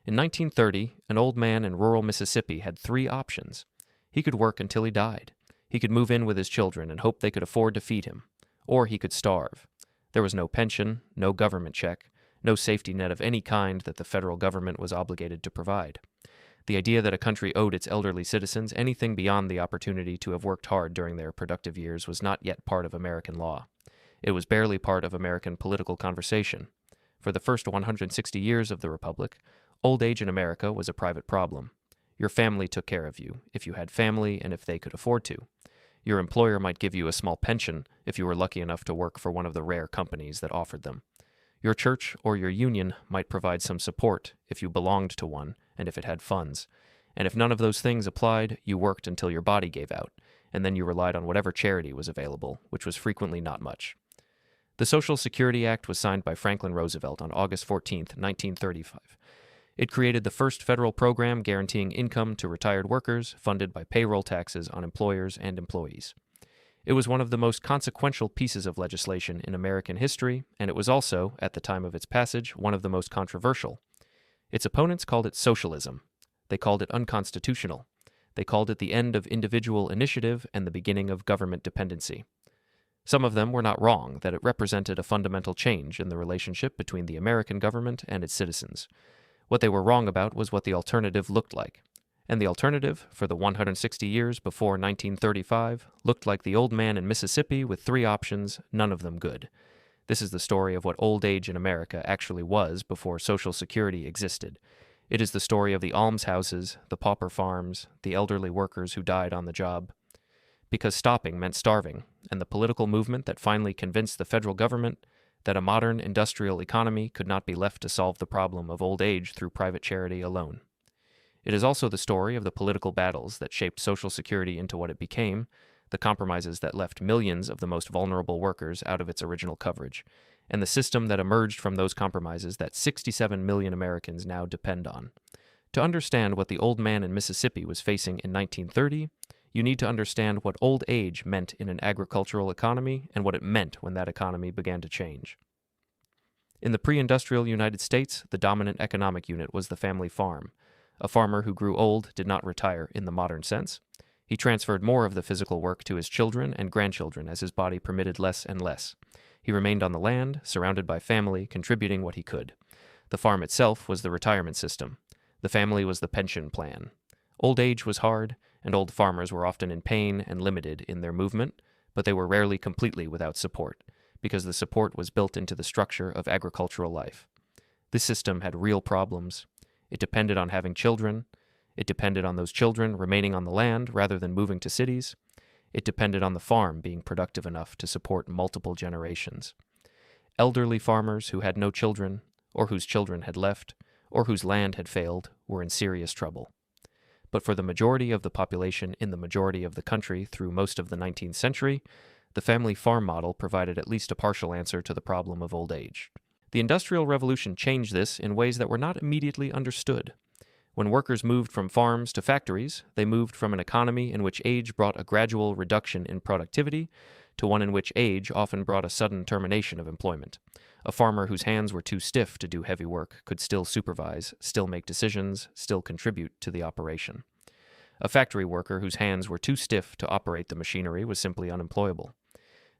In 1930, an old man in rural Mississippi had three options. He could work until he died. He could move in with his children and hope they could afford to feed him. Or he could starve. There was no pension, no government check, no safety net of any kind that the federal government was obligated to provide. The idea that a country owed its elderly citizens anything beyond the opportunity to have worked hard during their productive years was not yet part of American law. It was barely part of American political conversation. For the first 160 years of the Republic, old age in America was a private problem. Your family took care of you, if you had family and if they could afford to. Your employer might give you a small pension if you were lucky enough to work for one of the rare companies that offered them. Your church or your union might provide some support if you belonged to one and if it had funds. And if none of those things applied, you worked until your body gave out, and then you relied on whatever charity was available, which was frequently not much. The Social Security Act was signed by Franklin Roosevelt on August 14, 1935. It created the first federal program guaranteeing income to retired workers, funded by payroll taxes on employers and employees. It was one of the most consequential pieces of legislation in American history, and it was also, at the time of its passage, one of the most controversial. Its opponents called it socialism. They called it unconstitutional. They called it the end of individual initiative and the beginning of government dependency. Some of them were not wrong that it represented a fundamental change in the relationship between the American government and its citizens. What they were wrong about was what the alternative looked like. And the alternative, for the 160 years before 1935, looked like the old man in Mississippi with three options, none of them good. This is the story of what old age in America actually was before Social Security existed. It is the story of the almshouses, the pauper farms, the elderly workers who died on the job. Because stopping meant starving, and the political movement that finally convinced the federal government that a modern industrial economy could not be left to solve the problem of old age through private charity alone. It is also the story of the political battles that shaped Social Security into what it became, the compromises that left millions of the most vulnerable workers out of its original coverage, and the system that emerged from those compromises that 67 million Americans now depend on. To understand what the old man in Mississippi was facing in 1930, you need to understand what old age meant in an agricultural economy and what it meant when that economy began to change. In the pre-industrial United States, the dominant economic unit was the family farm. A farmer who grew old did not retire in the modern sense. He transferred more of the physical work to his children and grandchildren as his body permitted less and less. He remained on the land, surrounded by family, contributing what he could. The farm itself was the retirement system. The family was the pension plan. Old age was hard, and old farmers were often in pain and limited in their movement, but they were rarely completely without support, because the support was built into the structure of agricultural life. This system had real problems. It depended on having children. It depended on those children remaining on the land rather than moving to cities. It depended on the farm being productive enough to support multiple generations. Elderly farmers who had no children, or whose children had left, or whose land had failed, were in serious trouble. But for the majority of the population in the majority of the country through most of the 19th century, the family farm model provided at least a partial answer to the problem of old age. The Industrial Revolution changed this in ways that were not immediately understood. When workers moved from farms to factories, they moved from an economy in which age brought a gradual reduction in productivity to one in which age often brought a sudden termination of employment. A farmer whose hands were too stiff to do heavy work could still supervise, still make decisions, still contribute to the operation. A factory worker whose hands were too stiff to operate the machinery was simply unemployable.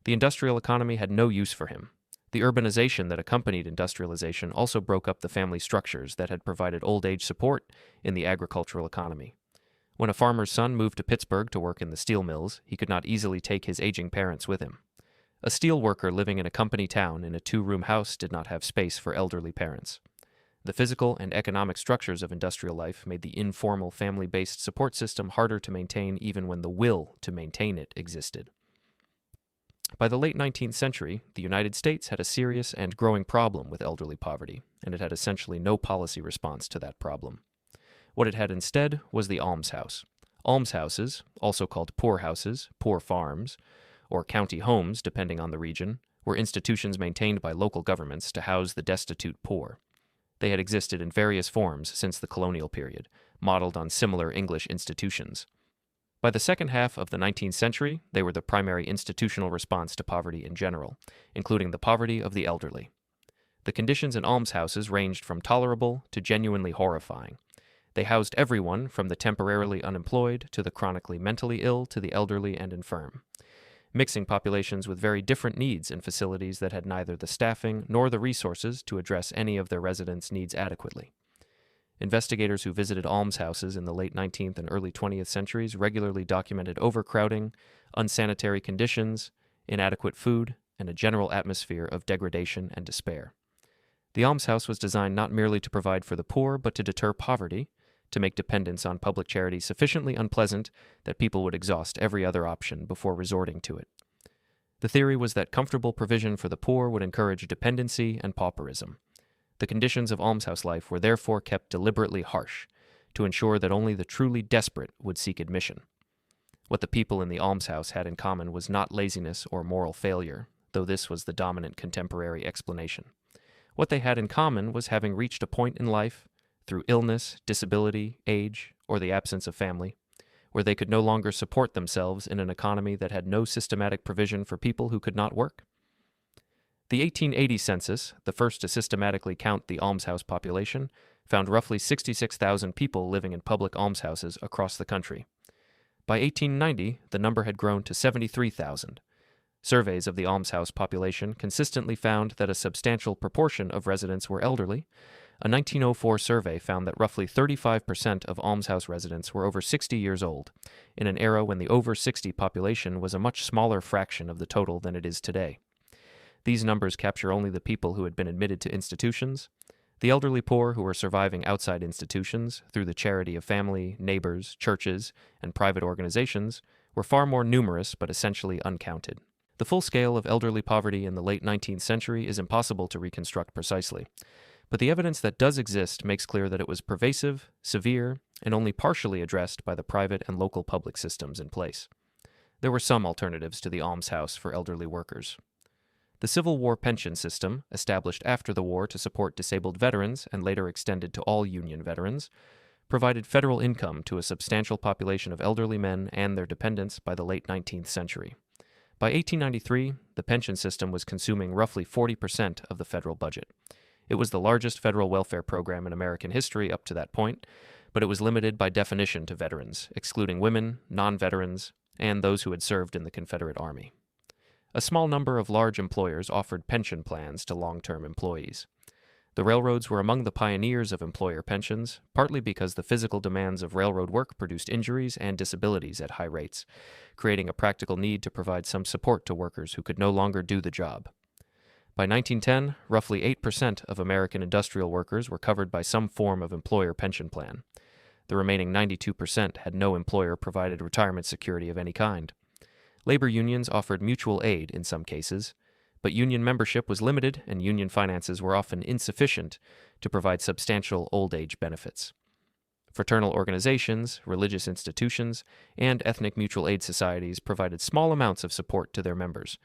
The industrial economy had no use for him. The urbanization that accompanied industrialization also broke up the family structures that had provided old age support in the agricultural economy. When a farmer's son moved to Pittsburgh to work in the steel mills, he could not easily take his aging parents with him. A steel worker living in a company town in a two-room house did not have space for elderly parents. The physical and economic structures of industrial life made the informal family-based support system harder to maintain even when the will to maintain it existed. By the late 19th century, the United States had a serious and growing problem with elderly poverty, and it had essentially no policy response to that problem. What it had instead was the almshouse. Almshouses, also called poorhouses, poor farms, or county homes depending on the region, were institutions maintained by local governments to house the destitute poor. They had existed in various forms since the colonial period, modeled on similar English institutions. By the second half of the 19th century, they were the primary institutional response to poverty in general, including the poverty of the elderly. The conditions in almshouses ranged from tolerable to genuinely horrifying. They housed everyone from the temporarily unemployed to the chronically mentally ill to the elderly and infirm, mixing populations with very different needs in facilities that had neither the staffing nor the resources to address any of their residents' needs adequately. Investigators who visited almshouses in the late 19th and early 20th centuries regularly documented overcrowding, unsanitary conditions, inadequate food, and a general atmosphere of degradation and despair. The almshouse was designed not merely to provide for the poor, but to deter poverty, to make dependence on public charity sufficiently unpleasant that people would exhaust every other option before resorting to it. The theory was that comfortable provision for the poor would encourage dependency and pauperism. The conditions of almshouse life were therefore kept deliberately harsh, to ensure that only the truly desperate would seek admission. What the people in the almshouse had in common was not laziness or moral failure, though this was the dominant contemporary explanation. What they had in common was having reached a point in life, through illness, disability, age, or the absence of family, where they could no longer support themselves in an economy that had no systematic provision for people who could not work. The 1880 census, the first to systematically count the almshouse population, found roughly 66,000 people living in public almshouses across the country. By 1890, the number had grown to 73,000. Surveys of the almshouse population consistently found that a substantial proportion of residents were elderly. A 1904 survey found that roughly 35% of almshouse residents were over 60 years old, in an era when the over 60 population was a much smaller fraction of the total than it is today. These numbers capture only the people who had been admitted to institutions. The elderly poor who were surviving outside institutions through the charity of family, neighbors, churches, and private organizations were far more numerous but essentially uncounted. The full scale of elderly poverty in the late 19th century is impossible to reconstruct precisely, but the evidence that does exist makes clear that it was pervasive, severe, and only partially addressed by the private and local public systems in place. There were some alternatives to the almshouse for elderly workers. The Civil War pension system, established after the war to support disabled veterans and later extended to all Union veterans, provided federal income to a substantial population of elderly men and their dependents by the late 19th century. By 1893, the pension system was consuming roughly 40% of the federal budget. It was the largest federal welfare program in American history up to that point, but it was limited by definition to veterans, excluding women, non-veterans, and those who had served in the Confederate Army. A small number of large employers offered pension plans to long-term employees. The railroads were among the pioneers of employer pensions, partly because the physical demands of railroad work produced injuries and disabilities at high rates, creating a practical need to provide some support to workers who could no longer do the job. By 1910, roughly 8% of American industrial workers were covered by some form of employer pension plan. The remaining 92% had no employer-provided retirement security of any kind. Labor unions offered mutual aid in some cases, but union membership was limited and union finances were often insufficient to provide substantial old-age benefits. Fraternal organizations, religious institutions, and ethnic mutual aid societies provided small amounts of support to their members,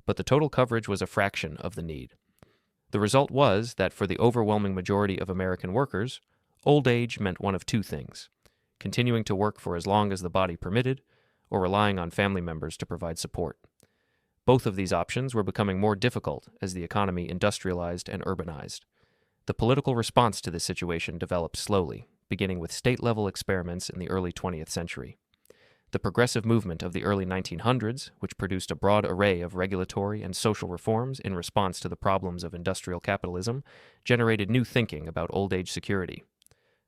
but the total coverage was a fraction of the need. The result was that for the overwhelming majority of American workers, old age meant one of two things: continuing to work for as long as the body permitted, or relying on family members to provide support. Both of these options were becoming more difficult as the economy industrialized and urbanized. The political response to this situation developed slowly, beginning with state-level experiments in the early 20th century. The progressive movement of the early 1900s, which produced a broad array of regulatory and social reforms in response to the problems of industrial capitalism, generated new thinking about old-age security.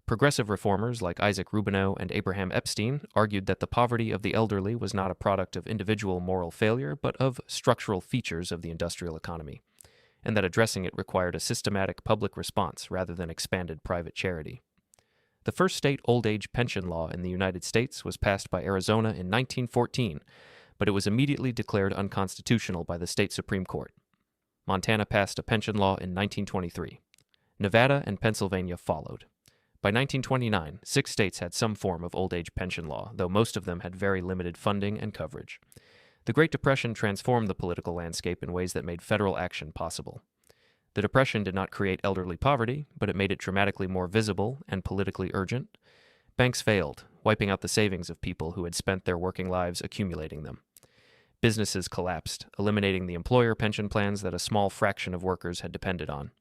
Progressive reformers like Isaac Rubinow and Abraham Epstein argued that the poverty of the elderly was not a product of individual moral failure, but of structural features of the industrial economy, and that addressing it required a systematic public response rather than expanded private charity. The first state old-age pension law in the United States was passed by Arizona in 1914, but it was immediately declared unconstitutional by the state Supreme Court. Montana passed a pension law in 1923. Nevada and Pennsylvania followed. By 1929, 6 states had some form of old-age pension law, though most of them had very limited funding and coverage. The Great Depression transformed the political landscape in ways that made federal action possible. The Depression did not create elderly poverty, but it made it dramatically more visible and politically urgent. Banks failed, wiping out the savings of people who had spent their working lives accumulating them. Businesses collapsed, eliminating the employer pension plans that a small fraction of workers had depended on.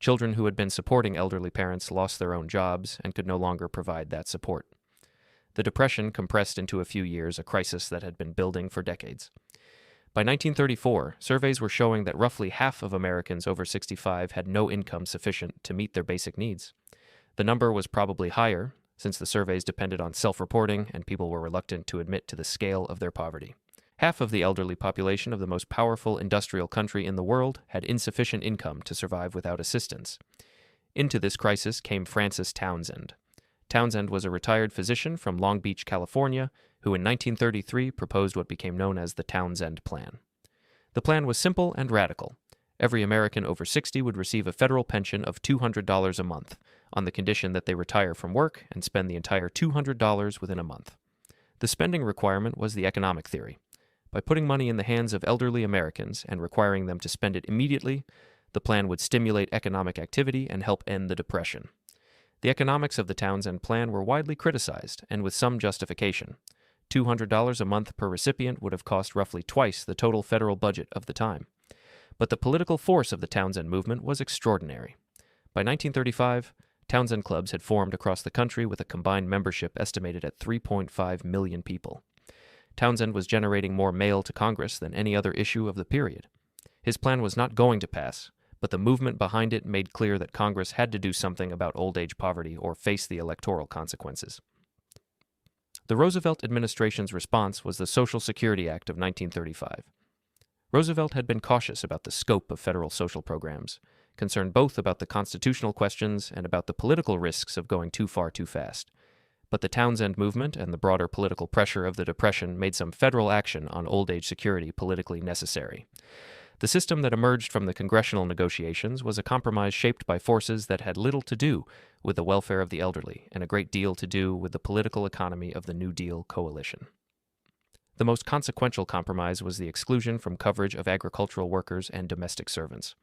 Children who had been supporting elderly parents lost their own jobs and could no longer provide that support. The Depression compressed into a few years a crisis that had been building for decades. By 1934, surveys were showing that roughly half of Americans over 65 had no income sufficient to meet their basic needs. The number was probably higher, since the surveys depended on self-reporting and people were reluctant to admit to the scale of their poverty. Half of the elderly population of the most powerful industrial country in the world had insufficient income to survive without assistance. Into this crisis came Francis Townsend. Townsend was a retired physician from Long Beach, California, who in 1933 proposed what became known as the Townsend Plan. The plan was simple and radical. Every American over 60 would receive a federal pension of $200 a month, on the condition that they retire from work and spend the entire $200 within a month. The spending requirement was the economic theory. By putting money in the hands of elderly Americans and requiring them to spend it immediately, the plan would stimulate economic activity and help end the Depression. The economics of the Townsend Plan were widely criticized, and with some justification. $200 a month per recipient would have cost roughly twice the total federal budget of the time. But the political force of the Townsend movement was extraordinary. By 1935, Townsend clubs had formed across the country with a combined membership estimated at 3.5 million people. Townsend was generating more mail to Congress than any other issue of the period. His plan was not going to pass, but the movement behind it made clear that Congress had to do something about old age poverty or face the electoral consequences. The Roosevelt administration's response was the Social Security Act of 1935. Roosevelt had been cautious about the scope of federal social programs, concerned both about the constitutional questions and about the political risks of going too far too fast. But the Townsend movement and the broader political pressure of the Depression made some federal action on old age security politically necessary. The system that emerged from the congressional negotiations was a compromise shaped by forces that had little to do with the welfare of the elderly and a great deal to do with the political economy of the New Deal coalition. The most consequential compromise was the exclusion from coverage of agricultural workers and domestic servants.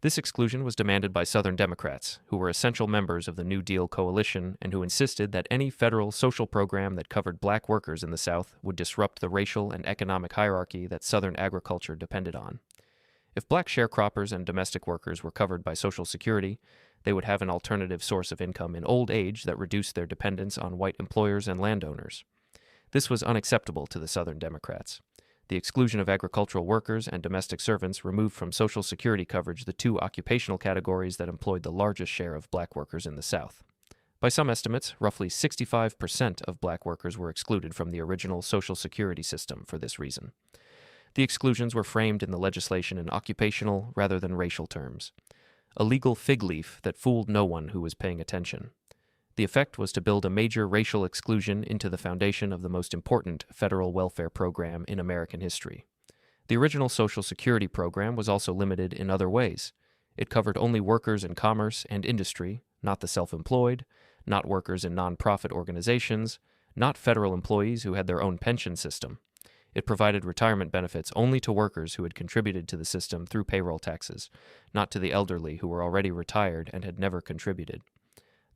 This exclusion was demanded by Southern Democrats, who were essential members of the New Deal coalition and who insisted that any federal social program that covered black workers in the South would disrupt the racial and economic hierarchy that Southern agriculture depended on. If black sharecroppers and domestic workers were covered by Social Security, they would have an alternative source of income in old age that reduced their dependence on white employers and landowners. This was unacceptable to the Southern Democrats. The exclusion of agricultural workers and domestic servants removed from Social Security coverage the two occupational categories that employed the largest share of black workers in the South. By some estimates, roughly 65% of black workers were excluded from the original Social Security system for this reason. The exclusions were framed in the legislation in occupational rather than racial terms. A legal fig leaf that fooled no one who was paying attention. The effect was to build a major racial exclusion into the foundation of the most important federal welfare program in American history. The original Social Security program was also limited in other ways. It covered only workers in commerce and industry, not the self-employed, not workers in nonprofit organizations, not federal employees who had their own pension system. It provided retirement benefits only to workers who had contributed to the system through payroll taxes, not to the elderly who were already retired and had never contributed.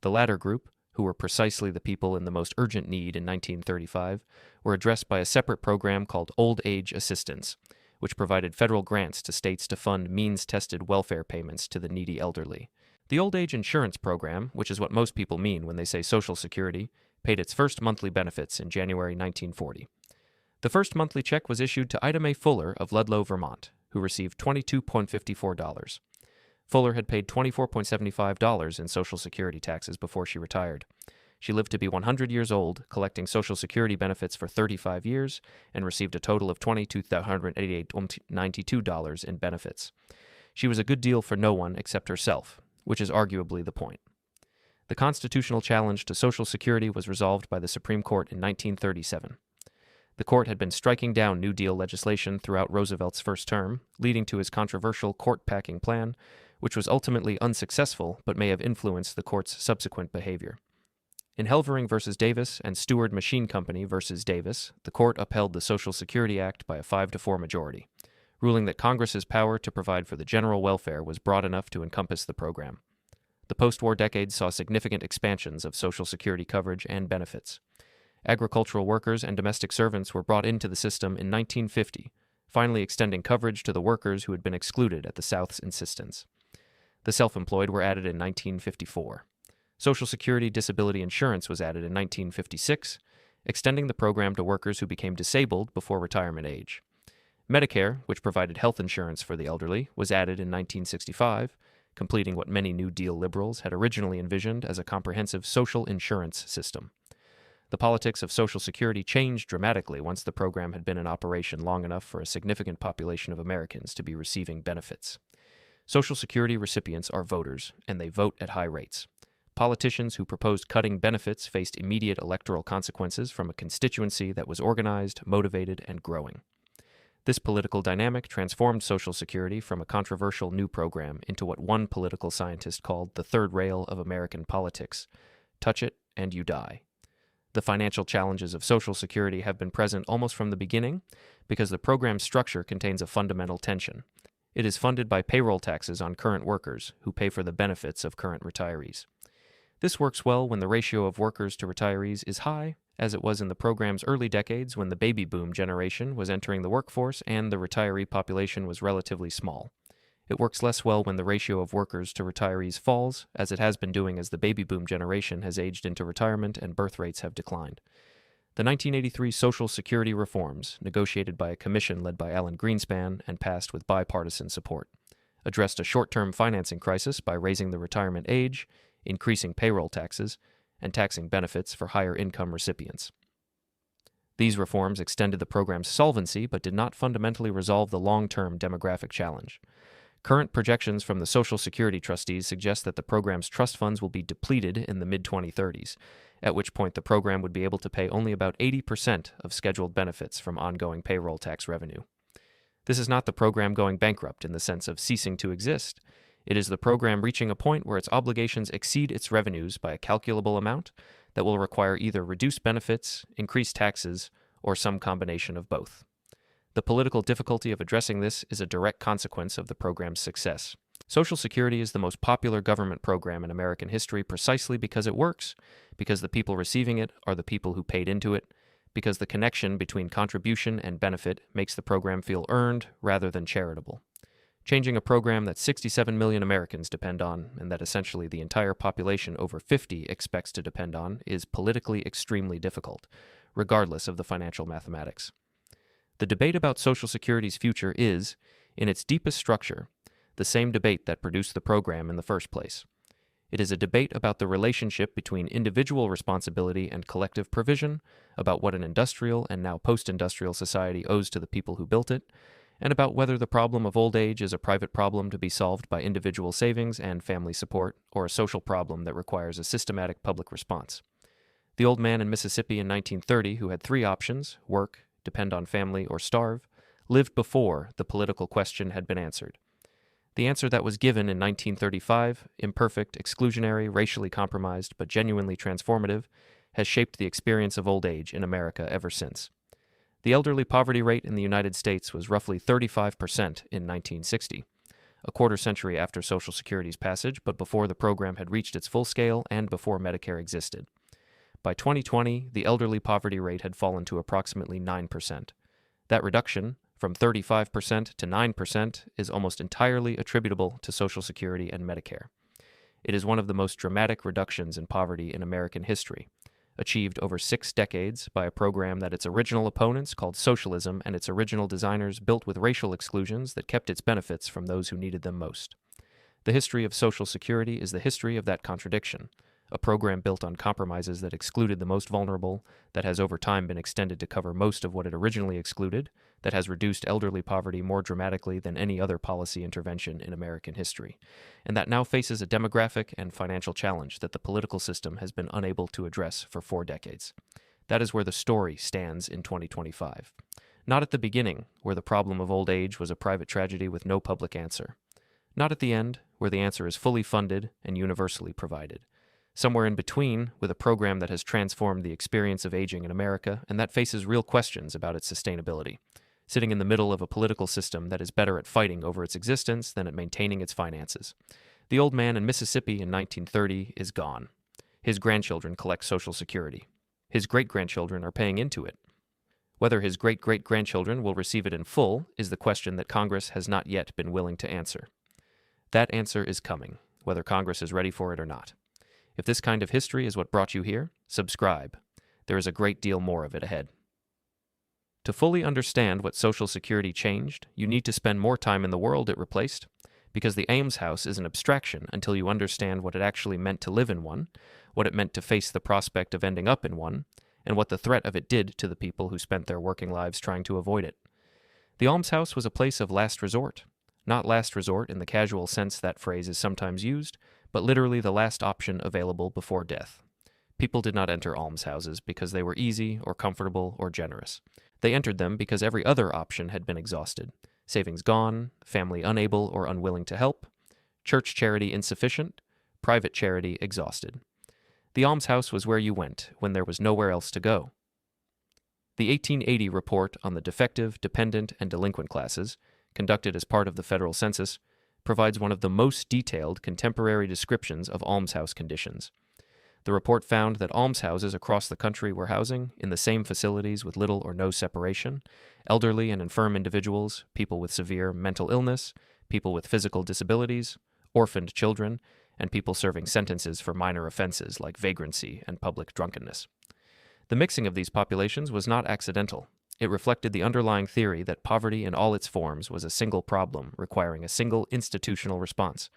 The latter group, who were precisely the people in the most urgent need in 1935, were addressed by a separate program called Old Age Assistance, which provided federal grants to states to fund means-tested welfare payments to the needy elderly. The Old Age Insurance Program, which is what most people mean when they say Social Security, paid its first monthly benefits in January 1940. The first monthly check was issued to Ida Mae Fuller of Ludlow, Vermont, who received $22.54. Fuller had paid $24.75 in Social Security taxes before she retired. She lived to be 100 years old, collecting Social Security benefits for 35 years, and received a total of $2,288.92 in benefits. She was a good deal for no one except herself, which is arguably the point. The constitutional challenge to Social Security was resolved by the Supreme Court in 1937. The court had been striking down New Deal legislation throughout Roosevelt's first term, leading to his controversial court-packing plan, which was ultimately unsuccessful but may have influenced the court's subsequent behavior. In Helvering v. Davis and Stewart Machine Company v. Davis, the court upheld the Social Security Act by a 5-4 majority, ruling that Congress's power to provide for the general welfare was broad enough to encompass the program. The post-war decades saw significant expansions of Social Security coverage and benefits. Agricultural workers and domestic servants were brought into the system in 1950, finally extending coverage to the workers who had been excluded at the South's insistence. The self-employed were added in 1954. Social Security disability insurance was added in 1956, extending the program to workers who became disabled before retirement age. Medicare, which provided health insurance for the elderly, was added in 1965, completing what many New Deal liberals had originally envisioned as a comprehensive social insurance system. The politics of Social Security changed dramatically once the program had been in operation long enough for a significant population of Americans to be receiving benefits. Social Security recipients are voters, and they vote at high rates. Politicians who proposed cutting benefits faced immediate electoral consequences from a constituency that was organized, motivated, and growing. This political dynamic transformed Social Security from a controversial new program into what one political scientist called the third rail of American politics: touch it and you die. The financial challenges of Social Security have been present almost from the beginning because the program's structure contains a fundamental tension. It is funded by payroll taxes on current workers who pay for the benefits of current retirees. This works well when the ratio of workers to retirees is high, as it was in the program's early decades when the baby boom generation was entering the workforce and the retiree population was relatively small. It works less well when the ratio of workers to retirees falls, as it has been doing as the baby boom generation has aged into retirement and birth rates have declined. The 1983 Social Security reforms, negotiated by a commission led by Alan Greenspan and passed with bipartisan support, addressed a short-term financing crisis by raising the retirement age, increasing payroll taxes, and taxing benefits for higher income recipients. These reforms extended the program's solvency but did not fundamentally resolve the long-term demographic challenge. Current projections from the Social Security trustees suggest that the program's trust funds will be depleted in the mid-2030s, at which point the program would be able to pay only about 80% of scheduled benefits from ongoing payroll tax revenue. This is not the program going bankrupt in the sense of ceasing to exist. It is the program reaching a point where its obligations exceed its revenues by a calculable amount that will require either reduced benefits, increased taxes, or some combination of both. The political difficulty of addressing this is a direct consequence of the program's success. Social Security is the most popular government program in American history precisely because it works, because the people receiving it are the people who paid into it, because the connection between contribution and benefit makes the program feel earned rather than charitable. Changing a program that 67 million Americans depend on, and that essentially the entire population over 50 expects to depend on, is politically extremely difficult, regardless of the financial mathematics. The debate about Social Security's future is, in its deepest structure, the same debate that produced the program in the first place. It is a debate about the relationship between individual responsibility and collective provision, about what an industrial and now post-industrial society owes to the people who built it, and about whether the problem of old age is a private problem to be solved by individual savings and family support, or a social problem that requires a systematic public response. The old man in Mississippi in 1930, who had three options, work, depend on family, or starve, lived before the political question had been answered. The answer that was given in 1935, imperfect, exclusionary, racially compromised, but genuinely transformative, has shaped the experience of old age in America ever since. The elderly poverty rate in the United States was roughly 35% in 1960, a quarter century after Social Security's passage, but before the program had reached its full scale and before Medicare existed. By 2020, the elderly poverty rate had fallen to approximately 9%. That reduction, from 35% to 9%, is almost entirely attributable to Social Security and Medicare. It is one of the most dramatic reductions in poverty in American history, achieved over 6 decades by a program that its original opponents called socialism and its original designers built with racial exclusions that kept its benefits from those who needed them most. The history of Social Security is the history of that contradiction, a program built on compromises that excluded the most vulnerable, that has over time been extended to cover most of what it originally excluded, that has reduced elderly poverty more dramatically than any other policy intervention in American history, and that now faces a demographic and financial challenge that the political system has been unable to address for 4 decades. That is where the story stands in 2025. Not at the beginning, where the problem of old age was a private tragedy with no public answer. Not at the end, where the answer is fully funded and universally provided. Somewhere in between, with a program that has transformed the experience of aging in America and that faces real questions about its sustainability, sitting in the middle of a political system that is better at fighting over its existence than at maintaining its finances. The old man in Mississippi in 1930 is gone. His grandchildren collect Social Security. His great-grandchildren are paying into it. Whether his great-great-grandchildren will receive it in full is the question that Congress has not yet been willing to answer. That answer is coming. whether Congress is ready for it or not. If this kind of history is what brought you here, subscribe. There is a great deal more of it ahead. To fully understand what Social Security changed, you need to spend more time in the world it replaced, because the almshouse is an abstraction until you understand what it actually meant to live in one, what it meant to face the prospect of ending up in one, and what the threat of it did to the people who spent their working lives trying to avoid it. The almshouse was a place of last resort, not last resort in the casual sense that phrase is sometimes used, but literally the last option available before death. People did not enter almshouses because they were easy or comfortable or generous. They entered them because every other option had been exhausted. Savings gone, family unable or unwilling to help, church charity insufficient, private charity exhausted. The almshouse was where you went when there was nowhere else to go. The 1880 report on the defective, dependent, and delinquent classes, conducted as part of the federal census, provides one of the most detailed contemporary descriptions of almshouse conditions. The report found that almshouses across the country were housing, in the same facilities with little or no separation, elderly and infirm individuals, people with severe mental illness, people with physical disabilities, orphaned children, and people serving sentences for minor offenses like vagrancy and public drunkenness. The mixing of these populations was not accidental. It reflected the underlying theory that poverty in all its forms was a single problem requiring a single institutional response.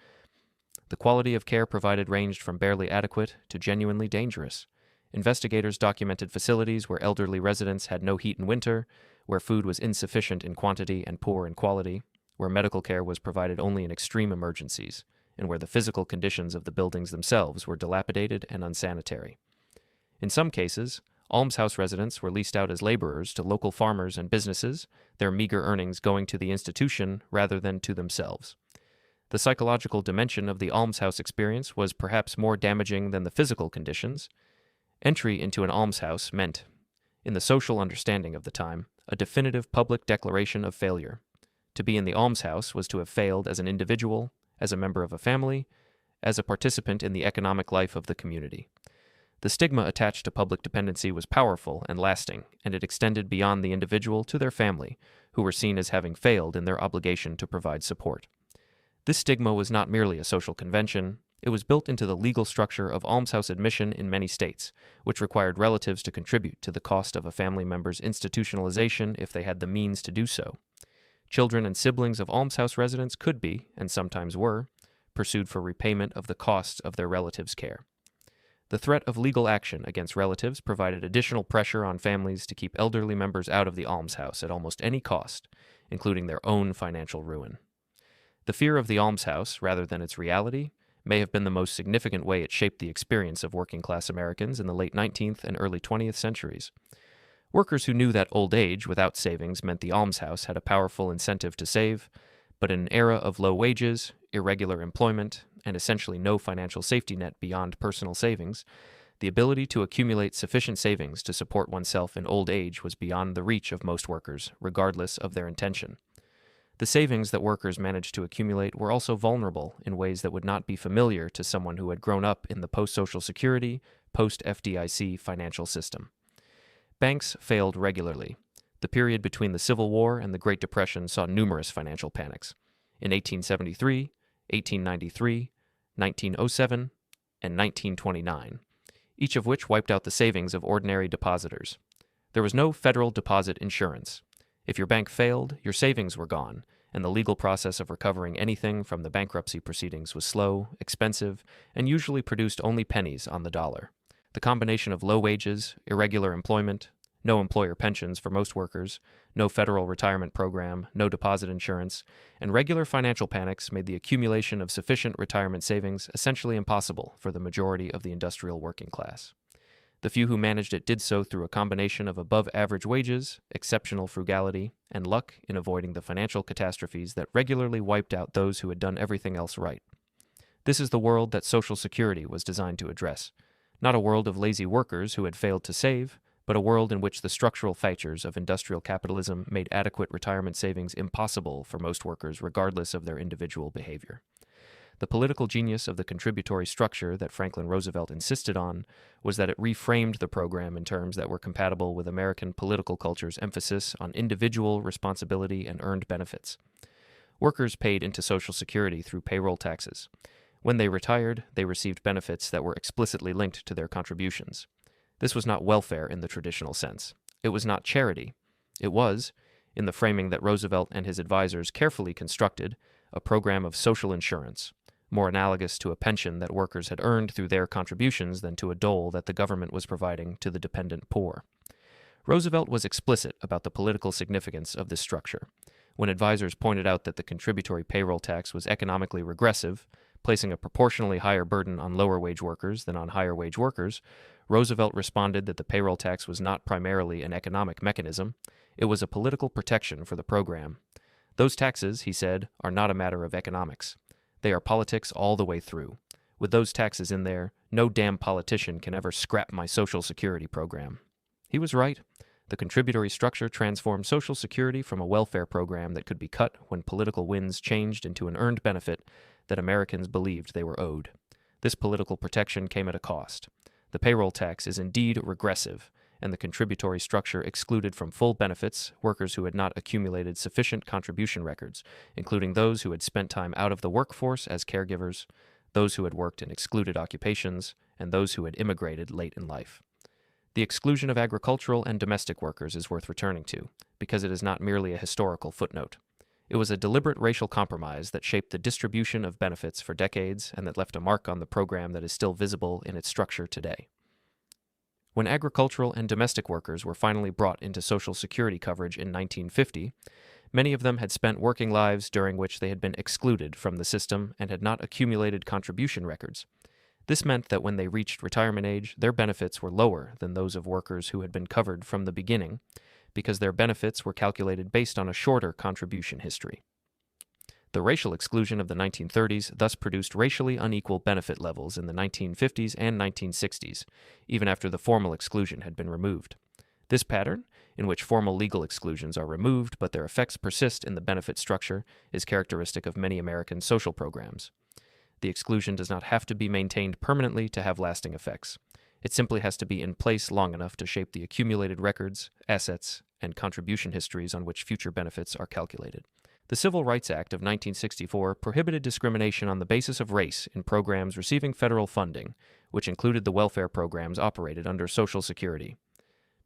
The quality of care provided ranged from barely adequate to genuinely dangerous. Investigators documented facilities where elderly residents had no heat in winter, where food was insufficient in quantity and poor in quality, where medical care was provided only in extreme emergencies, and where the physical conditions of the buildings themselves were dilapidated and unsanitary. In some cases, almshouse residents were leased out as laborers to local farmers and businesses, their meager earnings going to the institution rather than to themselves. The psychological dimension of the almshouse experience was perhaps more damaging than the physical conditions. Entry into an almshouse meant, in the social understanding of the time, a definitive public declaration of failure. To be in the almshouse was to have failed as an individual, as a member of a family, as a participant in the economic life of the community. The stigma attached to public dependency was powerful and lasting, and it extended beyond the individual to their family, who were seen as having failed in their obligation to provide support. This stigma was not merely a social convention, it was built into the legal structure of almshouse admission in many states, which required relatives to contribute to the cost of a family member's institutionalization if they had the means to do so. Children and siblings of almshouse residents could be, and sometimes were, pursued for repayment of the costs of their relatives' care. The threat of legal action against relatives provided additional pressure on families to keep elderly members out of the almshouse at almost any cost, including their own financial ruin. The fear of the almshouse, rather than its reality, may have been the most significant way it shaped the experience of working-class Americans in the late 19th and early 20th centuries. Workers who knew that old age without savings meant the almshouse had a powerful incentive to save, but in an era of low wages, irregular employment, and essentially no financial safety net beyond personal savings, the ability to accumulate sufficient savings to support oneself in old age was beyond the reach of most workers, regardless of their intention. The savings that workers managed to accumulate were also vulnerable in ways that would not be familiar to someone who had grown up in the post-Social Security, post-FDIC financial system. Banks failed regularly. The period between the Civil War and the Great Depression saw numerous financial panics. In 1873, 1893, 1907, and 1929, each of which wiped out the savings of ordinary depositors. There was no federal deposit insurance. If your bank failed, your savings were gone, and the legal process of recovering anything from the bankruptcy proceedings was slow, expensive, and usually produced only pennies on the dollar. The combination of low wages, irregular employment, no employer pensions for most workers, no federal retirement program, no deposit insurance, and regular financial panics made the accumulation of sufficient retirement savings essentially impossible for the majority of the industrial working class. The few who managed it did so through a combination of above-average wages, exceptional frugality, and luck in avoiding the financial catastrophes that regularly wiped out those who had done everything else right. This is the world that Social Security was designed to address. Not a world of lazy workers who had failed to save, but a world in which the structural features of industrial capitalism made adequate retirement savings impossible for most workers regardless of their individual behavior. The political genius of the contributory structure that Franklin Roosevelt insisted on was that it reframed the program in terms that were compatible with American political culture's emphasis on individual responsibility and earned benefits. Workers paid into Social Security through payroll taxes. When they retired, they received benefits that were explicitly linked to their contributions. This was not welfare in the traditional sense. It was not charity. It was, in the framing that Roosevelt and his advisors carefully constructed, a program of social insurance, more analogous to a pension that workers had earned through their contributions than to a dole that the government was providing to the dependent poor. Roosevelt was explicit about the political significance of this structure. When advisors pointed out that the contributory payroll tax was economically regressive, placing a proportionally higher burden on lower-wage workers than on higher-wage workers, Roosevelt responded that the payroll tax was not primarily an economic mechanism, it was a political protection for the program. Those taxes, he said, are not a matter of economics. They are politics all the way through. With those taxes in there, no damn politician can ever scrap my Social Security program. He was right. The contributory structure transformed Social Security from a welfare program that could be cut when political winds changed into an earned benefit that Americans believed they were owed. This political protection came at a cost. The payroll tax is indeed regressive, and the contributory structure excluded from full benefits workers who had not accumulated sufficient contribution records, including those who had spent time out of the workforce as caregivers, those who had worked in excluded occupations, and those who had immigrated late in life. The exclusion of agricultural and domestic workers is worth returning to, because it is not merely a historical footnote. It was a deliberate racial compromise that shaped the distribution of benefits for decades and that left a mark on the program that is still visible in its structure today. When agricultural and domestic workers were finally brought into Social Security coverage in 1950, many of them had spent working lives during which they had been excluded from the system and had not accumulated contribution records. This meant that when they reached retirement age, their benefits were lower than those of workers who had been covered from the beginning, because their benefits were calculated based on a shorter contribution history. The racial exclusion of the 1930s thus produced racially unequal benefit levels in the 1950s and 1960s, even after the formal exclusion had been removed. This pattern, in which formal legal exclusions are removed but their effects persist in the benefit structure, is characteristic of many American social programs. The exclusion does not have to be maintained permanently to have lasting effects. It simply has to be in place long enough to shape the accumulated records, assets, and contribution histories on which future benefits are calculated. The Civil Rights Act of 1964 prohibited discrimination on the basis of race in programs receiving federal funding, which included the welfare programs operated under Social Security.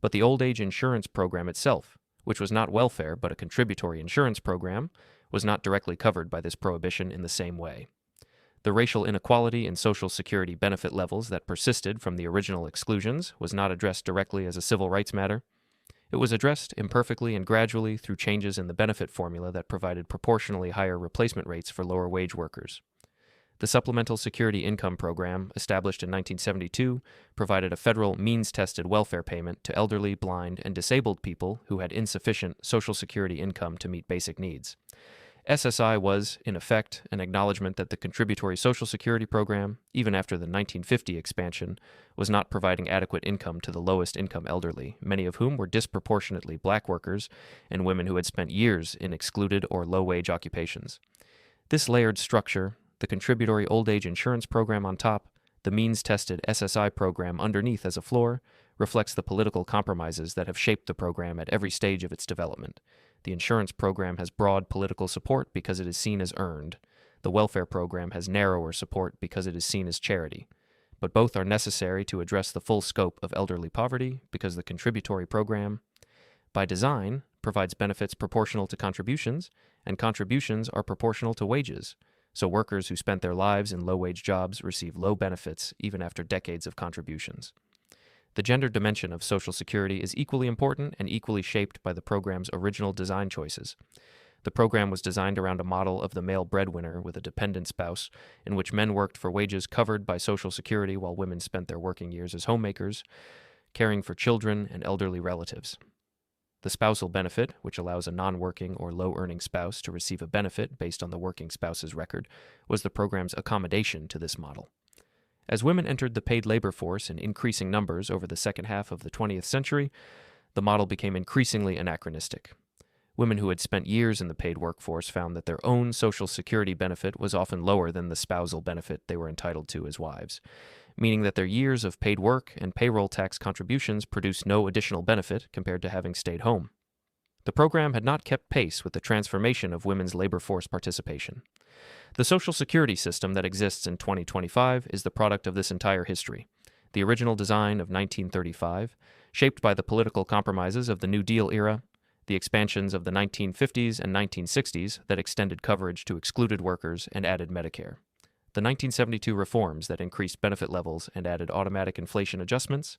But the old age insurance program itself, which was not welfare but a contributory insurance program, was not directly covered by this prohibition in the same way. The racial inequality in Social Security benefit levels that persisted from the original exclusions was not addressed directly as a civil rights matter. It was addressed imperfectly and gradually through changes in the benefit formula that provided proportionally higher replacement rates for lower wage workers. The Supplemental Security Income Program, established in 1972, provided a federal means-tested welfare payment to elderly, blind, and disabled people who had insufficient Social Security income to meet basic needs. SSI was, in effect, an acknowledgement that the contributory Social Security program, even after the 1950 expansion, was not providing adequate income to the lowest income elderly, many of whom were disproportionately black workers and women who had spent years in excluded or low-wage occupations. This layered structure, the contributory old age insurance program on top, the means-tested SSI program underneath as a floor, reflects the political compromises that have shaped the program at every stage of its development. The insurance program has broad political support because it is seen as earned. The welfare program has narrower support because it is seen as charity. But both are necessary to address the full scope of elderly poverty because the contributory program, by design, provides benefits proportional to contributions, and contributions are proportional to wages. So workers who spent their lives in low-wage jobs receive low benefits even after decades of contributions. The gender dimension of Social Security is equally important and equally shaped by the program's original design choices. The program was designed around a model of the male breadwinner with a dependent spouse, in which men worked for wages covered by Social Security while women spent their working years as homemakers, caring for children and elderly relatives. The spousal benefit, which allows a non-working or low-earning spouse to receive a benefit based on the working spouse's record, was the program's accommodation to this model. As women entered the paid labor force in increasing numbers over the second half of the 20th century, the model became increasingly anachronistic. Women who had spent years in the paid workforce found that their own Social Security benefit was often lower than the spousal benefit they were entitled to as wives, meaning that their years of paid work and payroll tax contributions produced no additional benefit compared to having stayed home. The program had not kept pace with the transformation of women's labor force participation. The Social Security system that exists in 2025 is the product of this entire history. The original design of 1935, shaped by the political compromises of the New Deal era, the expansions of the 1950s and 1960s that extended coverage to excluded workers and added Medicare, the 1972 reforms that increased benefit levels and added automatic inflation adjustments,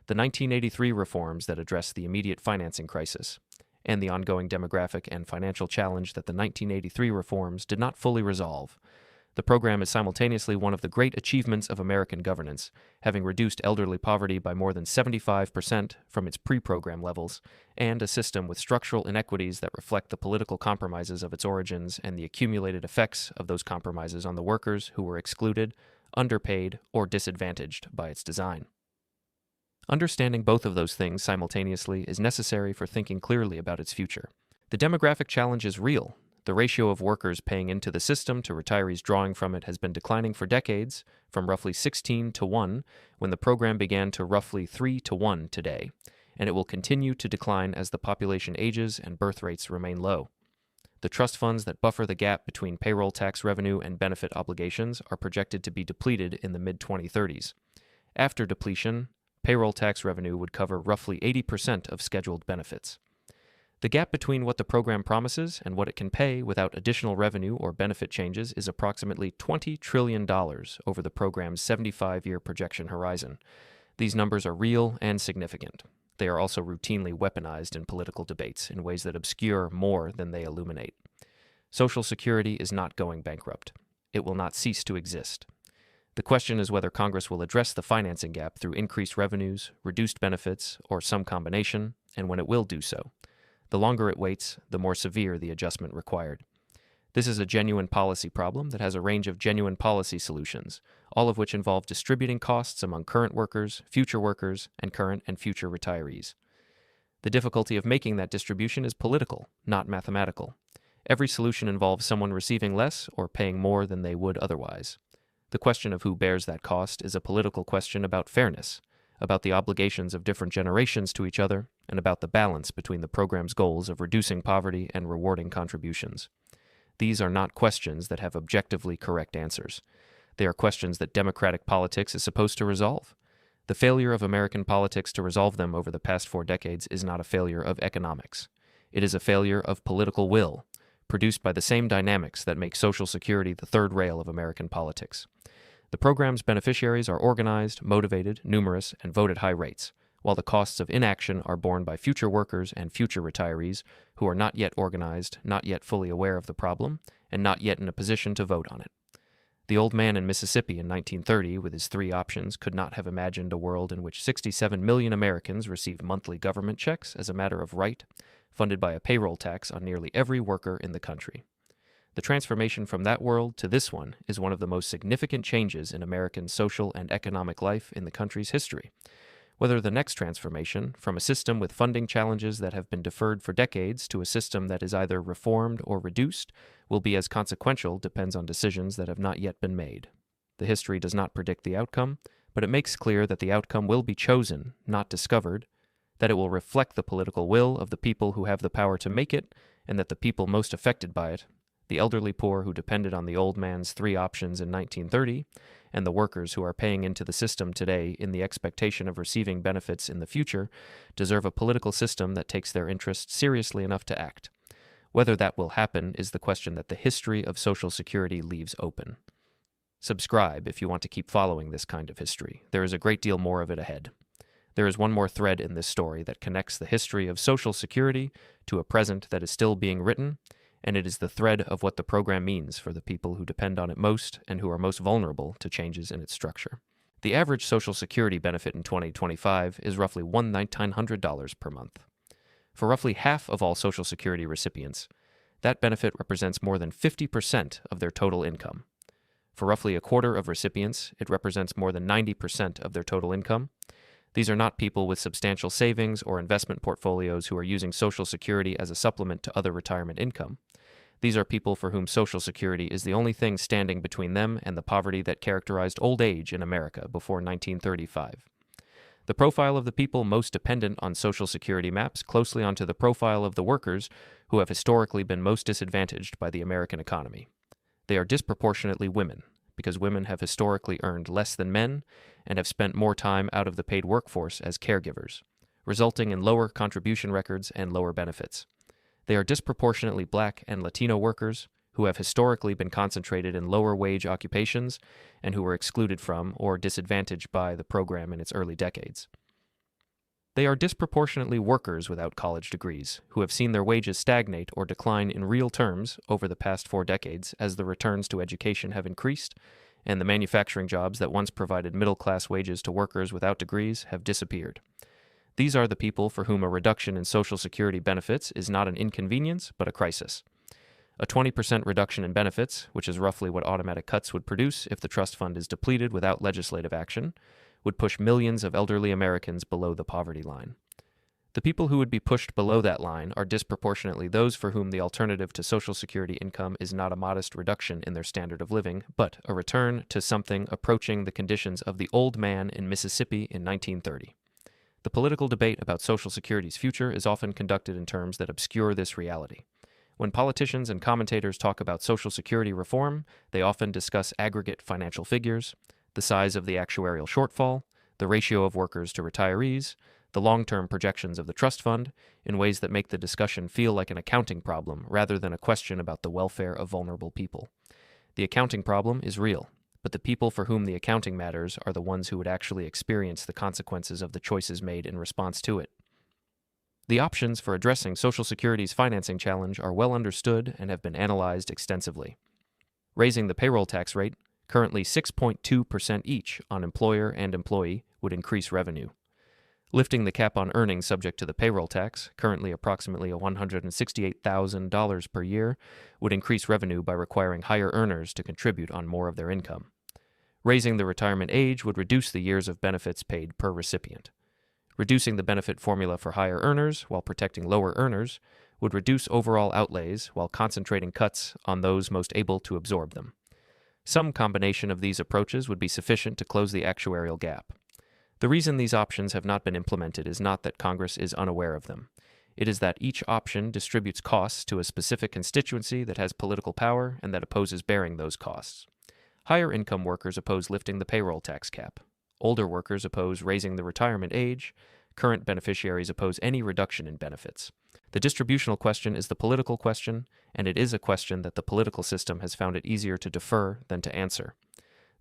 the 1983 reforms that addressed the immediate financing crisis, and the ongoing demographic and financial challenge that the 1983 reforms did not fully resolve. The program is simultaneously one of the great achievements of American governance, having reduced elderly poverty by more than 75% from its pre-program levels, and a system with structural inequities that reflect the political compromises of its origins and the accumulated effects of those compromises on the workers who were excluded, underpaid, or disadvantaged by its design. Understanding both of those things simultaneously is necessary for thinking clearly about its future. The demographic challenge is real. The ratio of workers paying into the system to retirees drawing from it has been declining for decades, from roughly 16 to 1 when the program began to roughly 3 to 1 today, and it will continue to decline as the population ages and birth rates remain low. The trust funds that buffer the gap between payroll tax revenue and benefit obligations are projected to be depleted in the mid-2030s. After depletion, payroll tax revenue would cover roughly 80% of scheduled benefits. The gap between what the program promises and what it can pay without additional revenue or benefit changes is approximately $20 trillion over the program's 75-year projection horizon. These numbers are real and significant. They are also routinely weaponized in political debates in ways that obscure more than they illuminate. Social Security is not going bankrupt. It will not cease to exist. The question is whether Congress will address the financing gap through increased revenues, reduced benefits, or some combination, and when it will do so. The longer it waits, the more severe the adjustment required. This is a genuine policy problem that has a range of genuine policy solutions, all of which involve distributing costs among current workers, and current and future retirees. The difficulty of making that distribution is political, not mathematical. Every solution involves someone receiving less or paying more than they would otherwise. The question of who bears that cost is a political question about fairness, about the obligations of different generations to each other, and about the balance between the program's goals of reducing poverty and rewarding contributions. These are not questions that have objectively correct answers. They are questions that democratic politics is supposed to resolve. The failure of American politics to resolve them over the past 4 decades is not a failure of economics. It is a failure of political will, produced by the same dynamics that make Social Security the third rail of American politics. The program's beneficiaries are organized, motivated, numerous, and vote at high rates, while the costs of inaction are borne by future workers and future retirees who are not yet organized, not yet fully aware of the problem, and not yet in a position to vote on it. The old man in Mississippi in 1930, with his 3 options, could not have imagined a world in which 67 million Americans received monthly government checks as a matter of right, funded by a payroll tax on nearly every worker in the country. The transformation from that world to this one is one of the most significant changes in American social and economic life in the country's history. Whether the next transformation, from a system with funding challenges that have been deferred for decades to a system that is either reformed or reduced, will be as consequential depends on decisions that have not yet been made. The history does not predict the outcome, but it makes clear that the outcome will be chosen, not discovered, that it will reflect the political will of the people who have the power to make it, and that the people most affected by it, the elderly poor who depended on the old man's 3 options in 1930, and the workers who are paying into the system today in the expectation of receiving benefits in the future, deserve a political system that takes their interests seriously enough to act. Whether that will happen is the question that the history of Social Security leaves open. Subscribe if you want to keep following this kind of history. There is a great deal more of it ahead. There is one more thread in this story that connects the history of Social Security to a present that is still being written, and it is the thread of what the program means for the people who depend on it most and who are most vulnerable to changes in its structure. The average Social Security benefit in 2025 is roughly $1,900 per month. For roughly half of all Social Security recipients, that benefit represents more than 50% of their total income. For roughly a quarter of recipients, it represents more than 90% of their total income. These are not people with substantial savings or investment portfolios who are using Social Security as a supplement to other retirement income. These are people for whom Social Security is the only thing standing between them and the poverty that characterized old age in America before 1935. The profile of the people most dependent on Social Security maps closely onto the profile of the workers who have historically been most disadvantaged by the American economy. They are disproportionately women, because women have historically earned less than men and have spent more time out of the paid workforce as caregivers, resulting in lower contribution records and lower benefits. They are disproportionately Black and Latino workers who have historically been concentrated in lower wage occupations and who were excluded from or disadvantaged by the program in its early decades. They are disproportionately workers without college degrees, who have seen their wages stagnate or decline in real terms over the past 4 decades as the returns to education have increased, and the manufacturing jobs that once provided middle-class wages to workers without degrees have disappeared. These are the people for whom a reduction in Social Security benefits is not an inconvenience, but a crisis. A 20% reduction in benefits, which is roughly what automatic cuts would produce if the trust fund is depleted without legislative action, would push millions of elderly Americans below the poverty line. The people who would be pushed below that line are disproportionately those for whom the alternative to Social Security income is not a modest reduction in their standard of living, but a return to something approaching the conditions of the old man in Mississippi in 1930. The political debate about Social Security's future is often conducted in terms that obscure this reality. When politicians and commentators talk about Social Security reform, they often discuss aggregate financial figures, the size of the actuarial shortfall, the ratio of workers to retirees, the long-term projections of the trust fund, in ways that make the discussion feel like an accounting problem rather than a question about the welfare of vulnerable people. The accounting problem is real, but the people for whom the accounting matters are the ones who would actually experience the consequences of the choices made in response to it. The options for addressing Social Security's financing challenge are well understood and have been analyzed extensively. Raising the payroll tax rate, currently 6.2% each on employer and employee, would increase revenue. Lifting the cap on earnings subject to the payroll tax, currently approximately $168,000 per year, would increase revenue by requiring higher earners to contribute on more of their income. Raising the retirement age would reduce the years of benefits paid per recipient. Reducing the benefit formula for higher earners while protecting lower earners would reduce overall outlays while concentrating cuts on those most able to absorb them. Some combination of these approaches would be sufficient to close the actuarial gap. The reason these options have not been implemented is not that Congress is unaware of them. It is that each option distributes costs to a specific constituency that has political power and that opposes bearing those costs. Higher income workers oppose lifting the payroll tax cap. Older workers oppose raising the retirement age. Current beneficiaries oppose any reduction in benefits. The distributional question is the political question, and it is a question that the political system has found it easier to defer than to answer.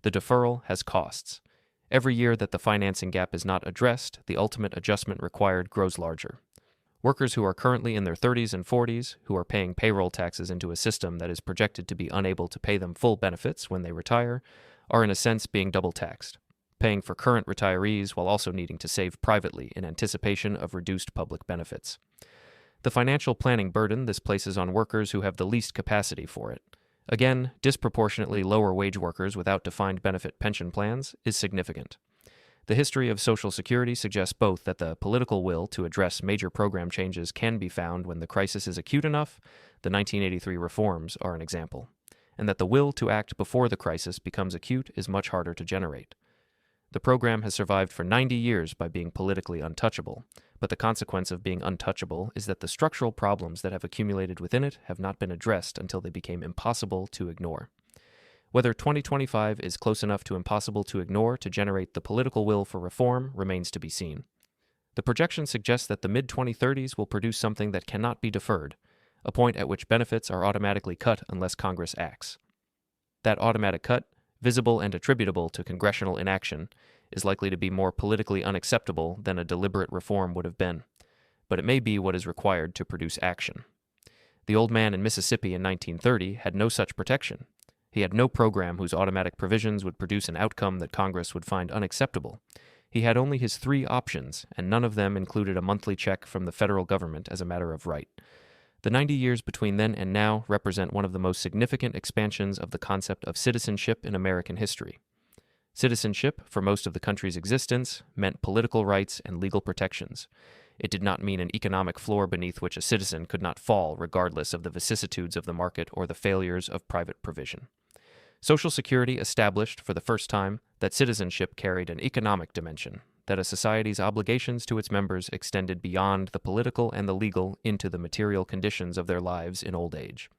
The deferral has costs. Every year that the financing gap is not addressed, the ultimate adjustment required grows larger. Workers who are currently in their 30s and 40s, who are paying payroll taxes into a system that is projected to be unable to pay them full benefits when they retire, are in a sense being double taxed, paying for current retirees while also needing to save privately in anticipation of reduced public benefits. The financial planning burden this places on workers who have the least capacity for it, again, disproportionately lower wage workers without defined benefit pension plans, is significant. The history of Social Security suggests both that the political will to address major program changes can be found when the crisis is acute enough, the 1983 reforms are an example, and that the will to act before the crisis becomes acute is much harder to generate. The program has survived for 90 years by being politically untouchable, but the consequence of being untouchable is that the structural problems that have accumulated within it have not been addressed until they became impossible to ignore. Whether 2025 is close enough to impossible to ignore to generate the political will for reform remains to be seen. The projection suggests that the mid-2030s will produce something that cannot be deferred, a point at which benefits are automatically cut unless Congress acts. That automatic cut, visible and attributable to congressional inaction, is likely to be more politically unacceptable than a deliberate reform would have been, but it may be what is required to produce action. The old man in Mississippi in 1930 had no such protection. He had no program whose automatic provisions would produce an outcome that Congress would find unacceptable. He had only his 3 options, and none of them included a monthly check from the federal government as a matter of right. The 90 years between then and now represent one of the most significant expansions of the concept of citizenship in American history. Citizenship, for most of the country's existence, meant political rights and legal protections. It did not mean an economic floor beneath which a citizen could not fall regardless of the vicissitudes of the market or the failures of private provision. Social Security established for the first time that citizenship carried an economic dimension, that a society's obligations to its members extended beyond the political and the legal into the material conditions of their lives in old age.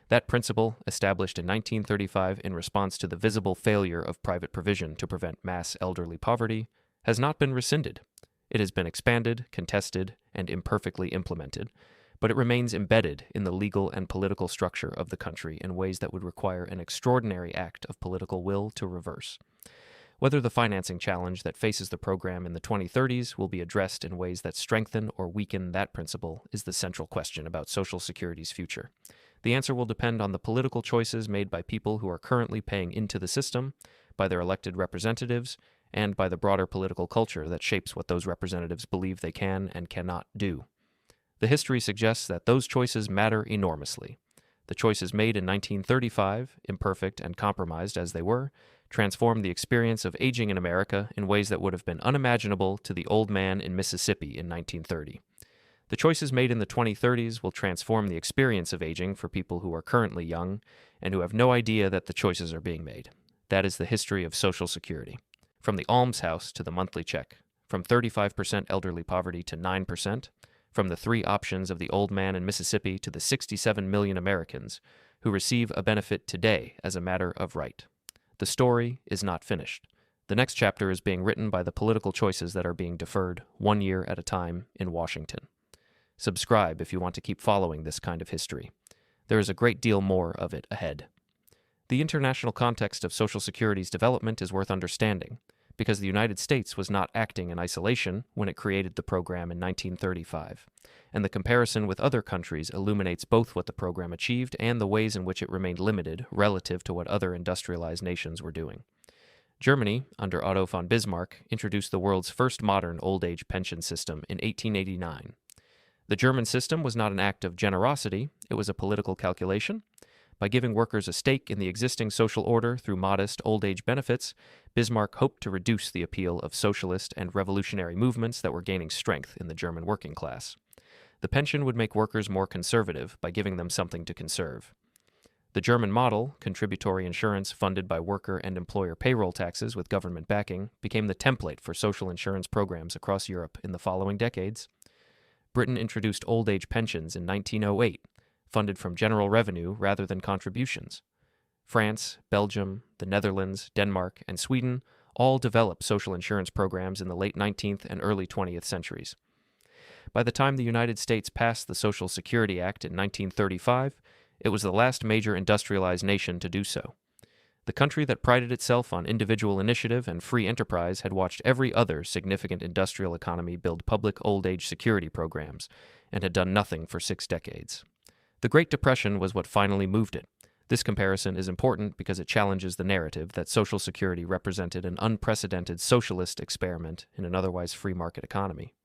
That principle, established in 1935 in response to the visible failure of private provision to prevent mass elderly poverty, has not been rescinded. It has been expanded, contested, and imperfectly implemented, but it remains embedded in the legal and political structure of the country in ways that would require an extraordinary act of political will to reverse. Whether the financing challenge that faces the program in the 2030s will be addressed in ways that strengthen or weaken that principle is the central question about Social Security's future. The answer will depend on the political choices made by people who are currently paying into the system, by their elected representatives, and by the broader political culture that shapes what those representatives believe they can and cannot do. The history suggests that those choices matter enormously. The choices made in 1935, imperfect and compromised as they were, transformed the experience of aging in America in ways that would have been unimaginable to the old man in Mississippi in 1930. The choices made in the 2030s will transform the experience of aging for people who are currently young and who have no idea that the choices are being made. That is the history of Social Security. From the almshouse to the monthly check, from 35% elderly poverty to 9%, from the three options of the old man in Mississippi to the 67 million Americans who receive a benefit today as a matter of right. The story is not finished. The next chapter is being written by the political choices that are being deferred 1 year at a time in Washington. Subscribe if you want to keep following this kind of history. There is a great deal more of it ahead. The international context of Social Security's development is worth understanding, because the United States was not acting in isolation when it created the program in 1935, and the comparison with other countries illuminates both what the program achieved and the ways in which it remained limited relative to what other industrialized nations were doing. Germany, under Otto von Bismarck, introduced the world's first modern old-age pension system in 1889. The German system was not an act of generosity, it was a political calculation. By giving workers a stake in the existing social order through modest old-age benefits, Bismarck hoped to reduce the appeal of socialist and revolutionary movements that were gaining strength in the German working class. The pension would make workers more conservative by giving them something to conserve. The German model, contributory insurance funded by worker and employer payroll taxes with government backing, became the template for social insurance programs across Europe in the following decades. Britain introduced old-age pensions in 1908, funded from general revenue rather than contributions. France, Belgium, the Netherlands, Denmark, and Sweden all developed social insurance programs in the late 19th and early 20th centuries. By the time the United States passed the Social Security Act in 1935, it was the last major industrialized nation to do so. The country that prided itself on individual initiative and free enterprise had watched every other significant industrial economy build public old-age security programs and had done nothing for 6 decades. The Great Depression was what finally moved it. This comparison is important because it challenges the narrative that Social Security represented an unprecedented socialist experiment in an otherwise free market economy.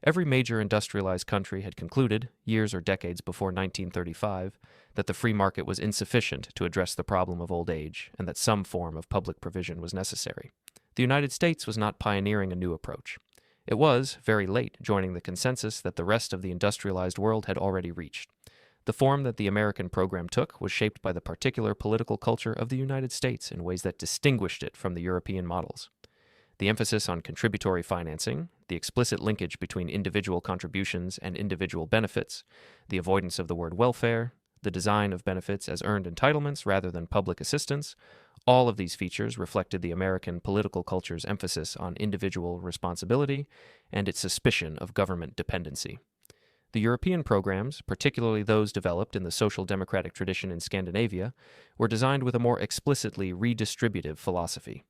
Every major industrialized country had concluded, years or decades before 1935, that the free market was insufficient to address the problem of old age and that some form of public provision was necessary. The United States was not pioneering a new approach. It was, very late, joining the consensus that the rest of the industrialized world had already reached. The form that the American program took was shaped by the particular political culture of the United States in ways that distinguished it from the European models. The emphasis on contributory financing, the explicit linkage between individual contributions and individual benefits, the avoidance of the word welfare, the design of benefits as earned entitlements rather than public assistance, all of these features reflected the American political culture's emphasis on individual responsibility and its suspicion of government dependency. The European programs, particularly those developed in the social democratic tradition in Scandinavia, were designed with a more explicitly redistributive philosophy.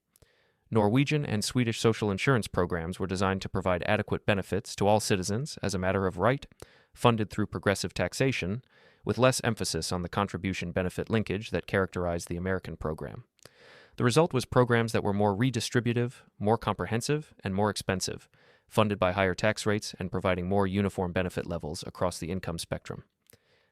Norwegian and Swedish social insurance programs were designed to provide adequate benefits to all citizens as a matter of right, funded through progressive taxation, with less emphasis on the contribution benefit linkage that characterized the American program. The result was programs that were more redistributive, more comprehensive, and more expensive, funded by higher tax rates and providing more uniform benefit levels across the income spectrum.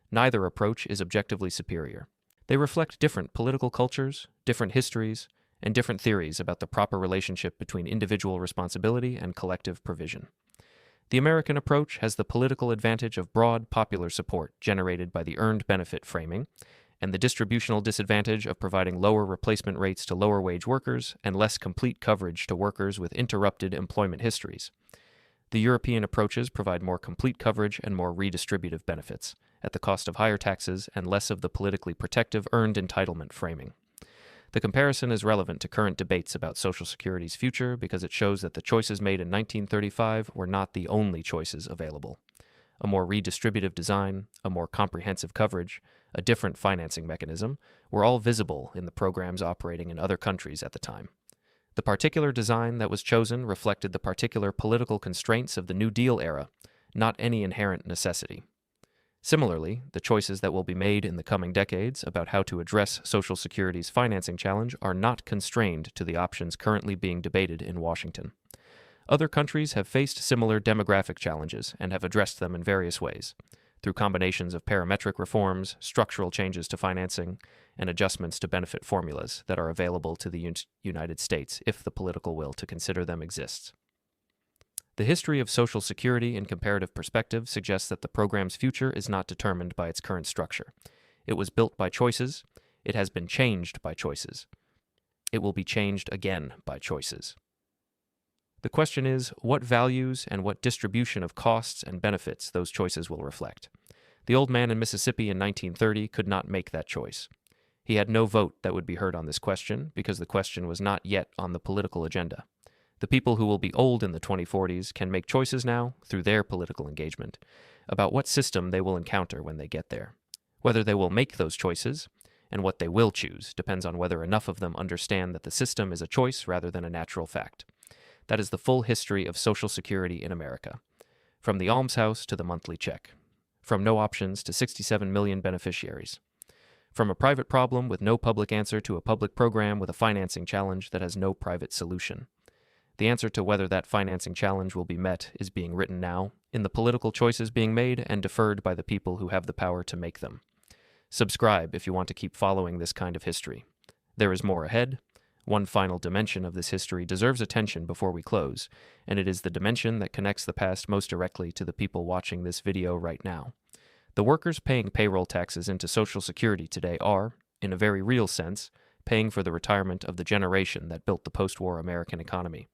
Neither approach is objectively superior. They reflect different political cultures, different histories, and different theories about the proper relationship between individual responsibility and collective provision. The American approach has the political advantage of broad popular support generated by the earned benefit framing, and the distributional disadvantage of providing lower replacement rates to lower wage workers and less complete coverage to workers with interrupted employment histories. The European approaches provide more complete coverage and more redistributive benefits, at the cost of higher taxes and less of the politically protective earned entitlement framing. The comparison is relevant to current debates about Social Security's future because it shows that the choices made in 1935 were not the only choices available. A more redistributive design, a more comprehensive coverage, a different financing mechanism were all visible in the programs operating in other countries at the time. The particular design that was chosen reflected the particular political constraints of the New Deal era, not any inherent necessity. Similarly, the choices that will be made in the coming decades about how to address Social Security's financing challenge are not constrained to the options currently being debated in Washington. Other countries have faced similar demographic challenges and have addressed them in various ways, through combinations of parametric reforms, structural changes to financing, and adjustments to benefit formulas that are available to the United States if the political will to consider them exists. The history of Social Security in comparative perspective suggests that the program's future is not determined by its current structure. It was built by choices. It has been changed by choices. It will be changed again by choices. The question is, what values and what distribution of costs and benefits those choices will reflect. The old man in Mississippi in 1930 could not make that choice. He had no vote that would be heard on this question because the question was not yet on the political agenda. The people who will be old in the 2040s can make choices now, through their political engagement, about what system they will encounter when they get there. Whether they will make those choices, and what they will choose, depends on whether enough of them understand that the system is a choice rather than a natural fact. That is the full history of Social Security in America, from the almshouse to the monthly check, from no options to 67 million beneficiaries, from a private problem with no public answer to a public program with a financing challenge that has no private solution. The answer to whether that financing challenge will be met is being written now, in the political choices being made and deferred by the people who have the power to make them. Subscribe if you want to keep following this kind of history. There is more ahead. One final dimension of this history deserves attention before we close, and it is the dimension that connects the past most directly to the people watching this video right now. The workers paying payroll taxes into Social Security today are, in a very real sense, paying for the retirement of the generation that built the post-war American economy.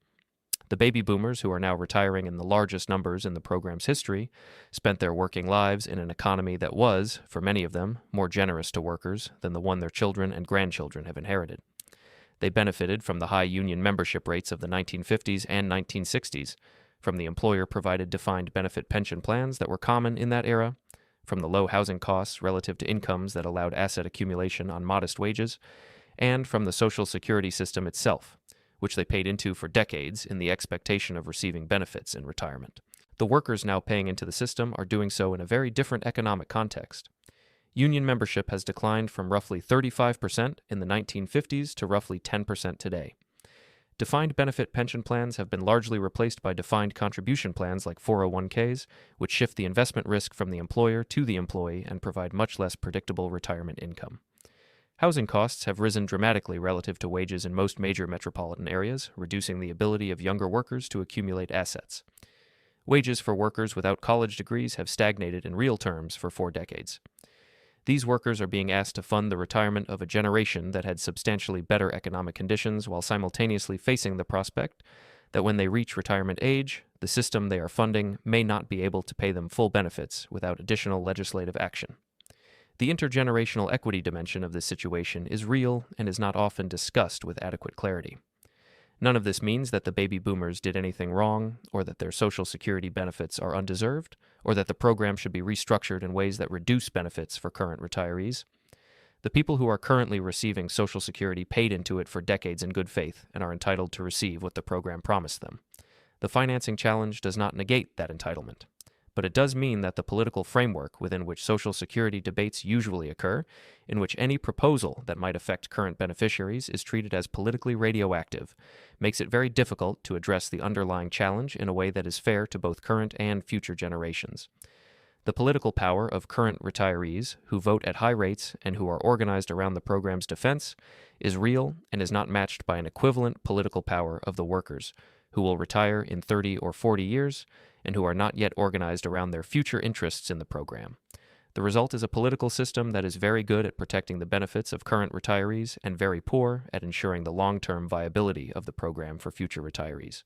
The baby boomers, who are now retiring in the largest numbers in the program's history, spent their working lives in an economy that was, for many of them, more generous to workers than the one their children and grandchildren have inherited. They benefited from the high union membership rates of the 1950s and 1960s, from the employer-provided defined benefit pension plans that were common in that era, from the low housing costs relative to incomes that allowed asset accumulation on modest wages, and from the Social Security system itself, which they paid into for decades in the expectation of receiving benefits in retirement. The workers now paying into the system are doing so in a very different economic context. Union membership has declined from roughly 35% in the 1950s to roughly 10% today. Defined benefit pension plans have been largely replaced by defined contribution plans like 401ks, which shift the investment risk from the employer to the employee and provide much less predictable retirement income. Housing costs have risen dramatically relative to wages in most major metropolitan areas, reducing the ability of younger workers to accumulate assets. Wages for workers without college degrees have stagnated in real terms for 4 decades. These workers are being asked to fund the retirement of a generation that had substantially better economic conditions while simultaneously facing the prospect that when they reach retirement age, the system they are funding may not be able to pay them full benefits without additional legislative action. The intergenerational equity dimension of this situation is real and is not often discussed with adequate clarity. None of this means that the baby boomers did anything wrong, or that their Social Security benefits are undeserved, or that the program should be restructured in ways that reduce benefits for current retirees. The people who are currently receiving Social Security paid into it for decades in good faith and are entitled to receive what the program promised them. The financing challenge does not negate that entitlement, but it does mean that the political framework within which Social Security debates usually occur, in which any proposal that might affect current beneficiaries is treated as politically radioactive, makes it very difficult to address the underlying challenge in a way that is fair to both current and future generations. The political power of current retirees who vote at high rates and who are organized around the program's defense is real and is not matched by an equivalent political power of the workers who will retire in 30 or 40 years and who are not yet organized around their future interests in the program. The result is a political system that is very good at protecting the benefits of current retirees and very poor at ensuring the long-term viability of the program for future retirees.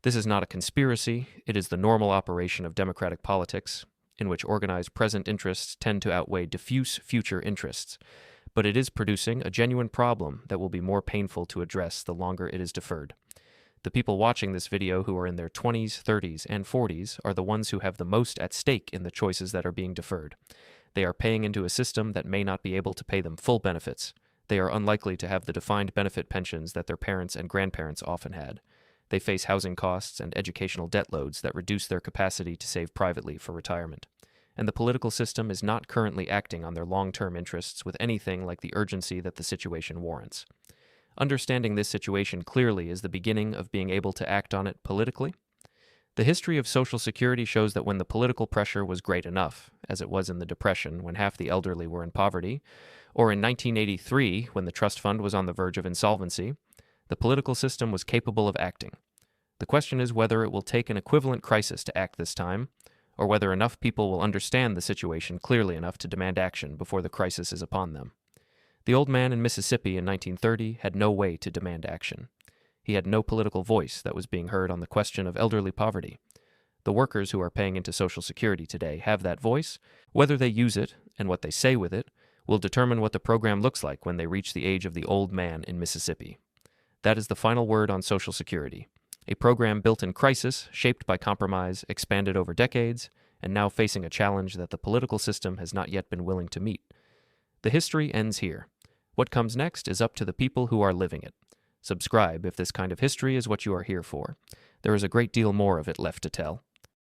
This is not a conspiracy, it is the normal operation of democratic politics, in which organized present interests tend to outweigh diffuse future interests, but it is producing a genuine problem that will be more painful to address the longer it is deferred. The people watching this video who are in their 20s, 30s, and 40s are the ones who have the most at stake in the choices that are being deferred. They are paying into a system that may not be able to pay them full benefits. They are unlikely to have the defined benefit pensions that their parents and grandparents often had. They face housing costs and educational debt loads that reduce their capacity to save privately for retirement. And the political system is not currently acting on their long-term interests with anything like the urgency that the situation warrants. Understanding this situation clearly is the beginning of being able to act on it politically. The history of Social Security shows that when the political pressure was great enough, as it was in the Depression when half the elderly were in poverty, or in 1983 when the trust fund was on the verge of insolvency, the political system was capable of acting. The question is whether it will take an equivalent crisis to act this time, or whether enough people will understand the situation clearly enough to demand action before the crisis is upon them. The old man in Mississippi in 1930 had no way to demand action. He had no political voice that was being heard on the question of elderly poverty. The workers who are paying into Social Security today have that voice. Whether they use it, and what they say with it, will determine what the program looks like when they reach the age of the old man in Mississippi. That is the final word on Social Security, a program built in crisis, shaped by compromise, expanded over decades, and now facing a challenge that the political system has not yet been willing to meet. The history ends here. What comes next is up to the people who are living it. Subscribe if this kind of history is what you are here for. There is a great deal more of it left to tell.